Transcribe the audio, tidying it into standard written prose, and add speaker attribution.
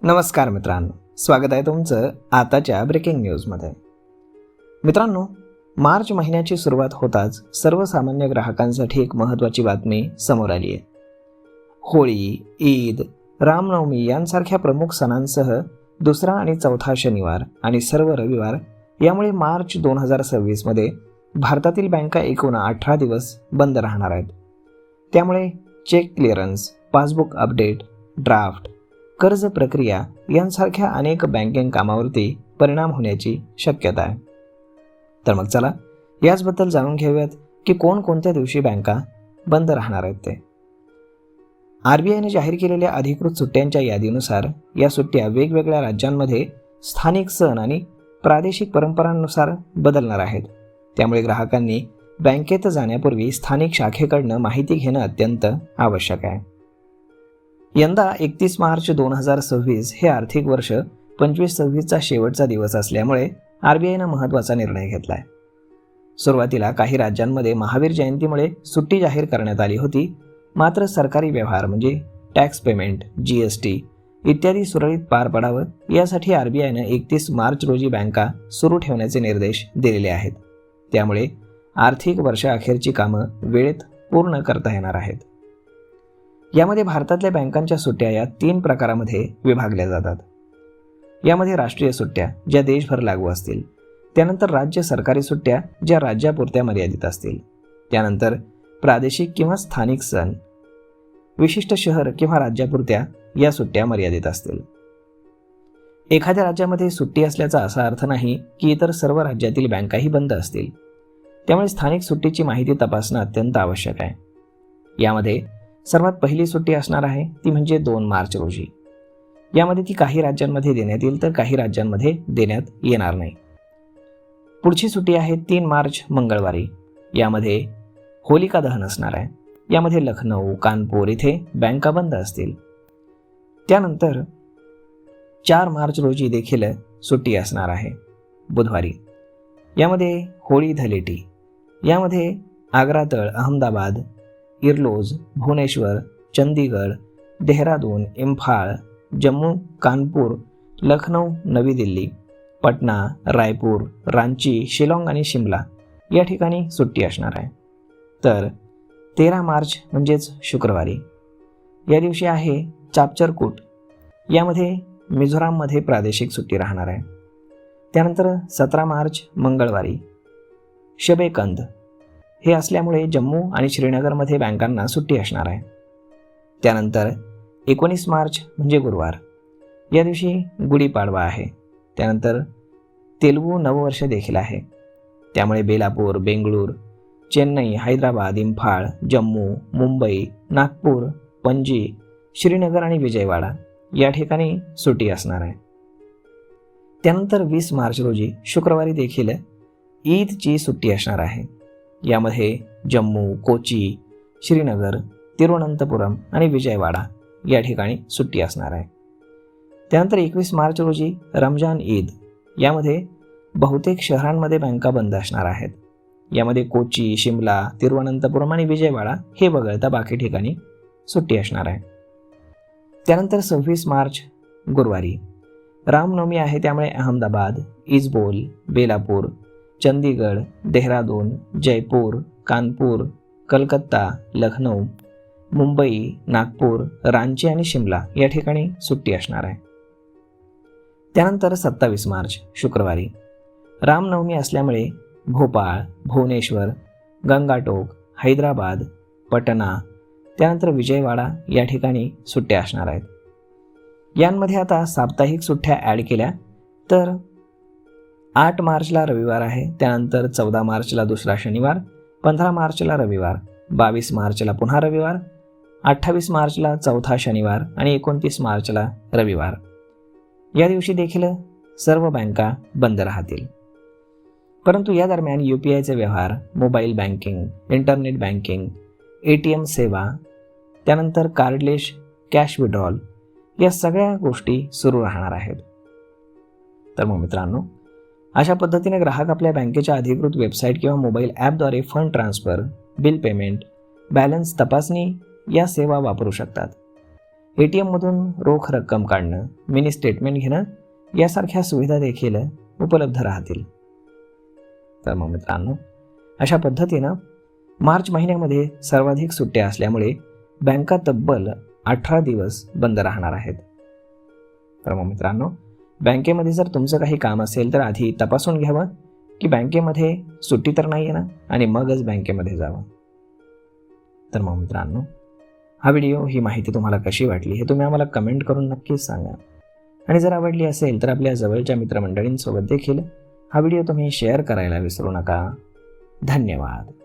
Speaker 1: नमस्कार मित्रांनो, स्वागत आहे तुमचं आताच्या ब्रेकिंग न्यूजमध्ये. मित्रांनो, मार्च महिन्याची सुरुवात होताच सर्वसामान्य ग्राहकांसाठी एक महत्त्वाची बातमी समोर आली आहे. होळी, ईद, रामनवमी यांसारख्या प्रमुख सणांसह दुसरा आणि चौथा शनिवार आणि सर्व रविवार यामुळे मार्च 2026 मध्ये भारतातील बँका एकूण 18 दिवस बंद राहणार आहेत. त्यामुळे cheque clearance, passbook update, draft, कर्ज प्रक्रिया यांसारख्या अनेक बँकिंग कामावरती परिणाम होण्याची शक्यता आहे. तर मग चला याचबद्दल जाणून घेऊयात की कोणकोणत्या दिवशी बँका बंद राहणार आहेत ते. RBIने जाहीर केलेल्या अधिकृत सुट्ट्यांच्या यादीनुसार या सुट्ट्या वेगवेगळ्या राज्यांमध्ये स्थानिक सण आणि प्रादेशिक परंपरांनुसार बदलणार आहेत. त्यामुळे ग्राहकांनी बँकेत जाण्यापूर्वी स्थानिक शाखेकडनं माहिती घेणं अत्यंत आवश्यक आहे. यंदा 31 मार्च 2026 हे आर्थिक वर्ष 25-26चा शेवटचा दिवस असल्यामुळे RBIनं महत्त्वाचा निर्णय घेतला आहे. सुरुवातीला काही राज्यांमध्ये महावीर जयंतीमुळे सुट्टी जाहीर करण्यात आली होती. मात्र सरकारी व्यवहार म्हणजे टॅक्स पेमेंट, GST इत्यादी सुरळीत पार पडावं यासाठी RBIनं 31 मार्च रोजी बँका सुरू ठेवण्याचे निर्देश दिलेले आहेत. त्यामुळे आर्थिक वर्षाअखेरची कामं वेळेत पूर्ण करता येणार आहेत. यामध्ये भारतातल्या बँकांच्या सुट्ट्या या 3 प्रकारामध्ये विभागल्या जातात. यामध्ये राष्ट्रीय सुट्ट्या ज्या देशभर लागू असतील, त्यानंतर राज्य सरकारी सुट्ट्या ज्या राज्यापुरत्या मर्यादित असतील, त्यानंतर प्रादेशिक किंवा स्थानिक सण, विशिष्ट शहर किंवा राज्यापुरत्या या सुट्ट्या मर्यादित असतील. एखाद्या राज्यामध्ये सुट्टी असल्याचा असा अर्थ नाही की इतर सर्व राज्यातील बँकाही बंद असतील. त्यामुळे स्थानिक सुट्टीची माहिती तपासणं अत्यंत आवश्यक आहे. यामध्ये सर्वात पहिली सुट्टी असणार आहे ती म्हणजे 2 मार्च रोजी. यामध्ये ती काही राज्यांमध्ये देण्यात येईल तर काही राज्यांमध्ये देण्यात येणार नाही. पुढची सुट्टी आहे 3 मार्च मंगळवारी. यामध्ये होलिका दहन असणार आहे. यामध्ये लखनौ, कानपूर इथे बँका बंद असतील. त्यानंतर 4 मार्च रोजी देखील सुट्टी असणार आहे, बुधवारी. यामध्ये होळी धलेटी. यामध्ये आग्रातळ, अहमदाबाद, इर्लोज, भुवनेश्वर, चंदीगड, देहरादून, इम्फाळ, जम्मू, कानपूर, लखनौ, नवी दिल्ली, पटना, रायपूर, रांची, शिलाँग आणि शिमला या ठिकाणी सुट्टी असणार आहे. तर 13 मार्च म्हणजेच शुक्रवारी या दिवशी आहे चापचरकूट. यामध्ये मिझोराममध्ये प्रादेशिक सुट्टी राहणार आहे. त्यानंतर 17 मार्च मंगळवारी शब-ए-कंद हे असल्यामुळे जम्मू आणि श्रीनगरमध्ये बँकांना सुट्टी असणार आहे. त्यानंतर 19 मार्च म्हणजे गुरुवार. या दिवशी गुढीपाडवा आहे. त्यानंतर तेलुगू नववर्ष देखील आहे. त्यामुळे बेलापूर, बेंगळूर, चेन्नई, हैदराबाद, इम्फाळ, जम्मू, मुंबई, नागपूर, पणजी, श्रीनगर आणि विजयवाडा या ठिकाणी सुट्टी असणार आहे. त्यानंतर 20 मार्च रोजी शुक्रवारी देखील ईदची सुट्टी असणार आहे. यामध्ये जम्मू, कोची, श्रीनगर, तिरुवनंतपुरम आणि विजयवाडा या ठिकाणी सुट्टी असणार आहे. त्यानंतर 21 मार्च रोजी रमजान ईद. यामध्ये बहुतेक शहरांमध्ये बँका बंद असणार आहेत. यामध्ये कोची, शिमला, तिरुवनंतपुरम आणि विजयवाडा हे वगळता बाकी ठिकाणी सुट्टी असणार आहे. त्यानंतर 26 मार्च गुरुवारी रामनवमी आहे. त्यामुळे अहमदाबाद, इजबोल, बेलापूर, चंदीगड, देहरादून, जयपूर, कानपूर, कलकत्ता, लखनौ, मुंबई, नागपूर, रांची आणि शिमला या ठिकाणी सुट्टी असणार आहे. त्यानंतर 27 मार्च शुक्रवारी रामनवमी असल्यामुळे भोपाळ, भुवनेश्वर, गंगाटोक, हैदराबाद, पटना, त्यानंतर विजयवाडा या ठिकाणी सुट्ट्या असणार आहेत. यांमध्ये आता साप्ताहिक सुट्ट्या ॲड केल्या तर 8 मार्चला रविवार आहे. त्यानंतर 14 मार्चला दुसरा शनिवार, 15 मार्चला रविवार, 22 मार्चला पुन्हा रविवार, 28 मार्चला चौथा शनिवार आणि 29 मार्चला रविवार. या दिवशी देखील सर्व बँका बंद राहतील. परंतु या दरम्यान UPIचे व्यवहार, mobile banking, internet banking, ATM सेवा, त्यानंतर कार्डलेस कॅश विड्रॉल या सगळ्या गोष्टी सुरू राहणार आहेत. तर मग मित्रांनो, अशा पद्धतीने ग्राहक आपल्या बँकेच्या अधिकृत वेबसाईट किंवा मोबाईल ॲपद्वारे fund transfer, bill payment, balance तपासणी या सेवा वापरू शकतात. ATMमधून रोख रक्कम काढणं, मिनी स्टेटमेंट घेणं यासारख्या सुविधा देखील उपलब्ध राहतील. तर मग मित्रांनो, अशा पद्धतीनं मार्च महिन्यामध्ये सर्वाधिक सुट्ट्या असल्यामुळे बँका तब्बल 18 दिवस बंद राहणार आहेत. तर मग मित्रांनो, बँकेमध्ये जर तुमचं काही काम असेल तर आधी तपासून घ्यावं की बँकेमध्ये सुट्टी तर नाही आहे ना, आणि मगच बँकेमध्ये जावं. तर मग मित्रांनो, हा व्हिडिओ, ही माहिती तुम्हाला कशी वाटली हे तुम्ही आम्हाला कमेंट करून नक्कीच सांगा. आणि जर आवडली असेल तर आपल्या जवळच्या मित्रमंडळींसोबत देखील हा व्हिडिओ तुम्ही शेअर करायला विसरू नका. धन्यवाद.